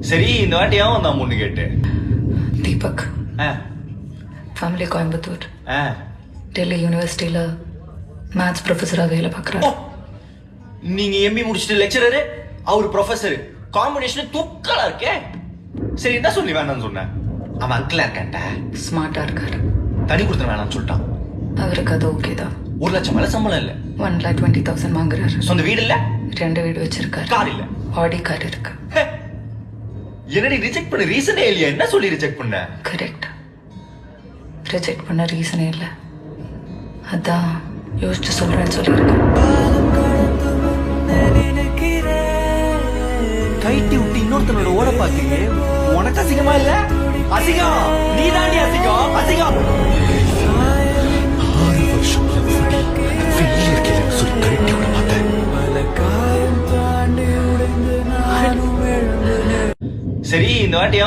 சரி இந்த வாட்டி ஏன் வந்தான் பொண்ணு கேட்டு? தீபக் ஆ, ஃபேமிலி கோயம்புத்தூர், ஆ. டெல்லி யூனிவர்சிட்டியில் மேத்ஸ் ப்ரொஃபஸராக வேலை ஓ, பார்க்குறாரு. நீங்க எம்பி முடிச்சிட்டு லெக்சரரு, அவர் ப்ரொஃபசர், காம்பினேஷன் தூக்கலா இருக்கே. சரி என்ன சொல்லி வேணாம்னு சொன்னேன்? அவன் அங்கிளா இருக்கான்டா, ஸ்மார்ட்டாக இருக்கார். தனி கொடுத்துட வேணாம்னு சொல்லிட்டான். அவருக்கு அது ஓகே தான். 1 லட்சம் மேல சம்பளம் இல்ல, 1,20,000 வாங்குறாரு. சொந்த வீடு இல்ல, 2 வீடு வச்சிருக்காரு. கார் இல்ல. ஆடி கார் இருக்கு. ஹே, என்னடி ரிஜெக்ட் பண்ண ரீசனே இல்லையா? என்ன சொல்லி ரிஜெக்ட் பண்ண? கரெக்ட். ரிஜெக்ட் பண்ண ரீசனே இல்லை, அதான் யோசிச்சு சொல்கிறேன்னு சொல்லியிருக்கேன். கைட்டி விட்டு இன்னொருத்தனோட ஓட பாத்தீங்க, உனக்கு அசிங்கமா இல்ல? அசிங்கம், நீ தாண்டி அசிங்கம், அசிங்கம். 6 வருஷம் வெளியே இருக்கேன்னு சொல்லி கழட்டி விட பார்த்தேன். சரி இந்த வாட்டி